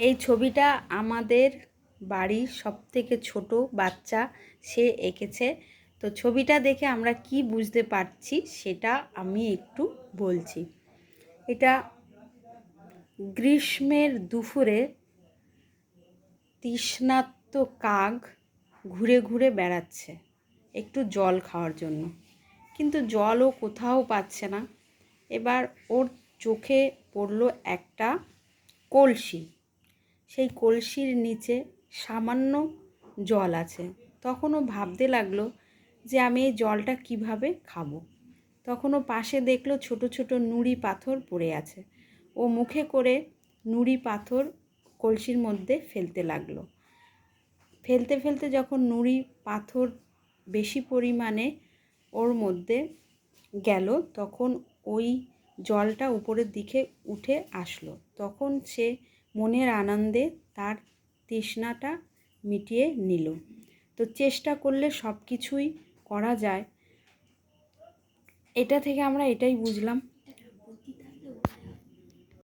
এই ছবিটা আমাদের বাড়ির সবথেকে ছোট বাচ্চা সে এঁকেছে। তো ছবিটা দেখে আমরা কি বুঝতে পারছি সেটা আমি একটু বলছি। এটা গ্রীষ্মের দুপুরে তৃষ্ণার্ত কাক ঘুরে ঘুরে বেড়াচ্ছে একটু জল খাওয়ার জন্য, কিন্তু জলও কোথাও পাচ্ছে না। এবার ওর চোখে পড়লো একটা কলসি। সেই কলসির নিচে সামান্য জল আছে। তখন ও ভাবতে লাগলো যে আমি এই জলটা কিভাবে খাবো। তখন ও পাশে দেখলো ছোট ছোট নুড়ি পাথর পড়ে আছে। ও মুখে করে নুড়ি পাথর কলসির মধ্যে ফেলতে লাগলো। ফেলতে ফেলতে যখন নুড়ি পাথর বেশি পরিমাণে ওর মধ্যে গেল, তখন ওই জলটা উপরের দিকে উঠে আসলো। তখন সে মনের আনন্দে তার তৃষ্ণাটা মিটিয়ে নিল। তো চেষ্টা করলে সব কিছুই করা যায়। এটা থেকে আমরা এটাই বুঝলাম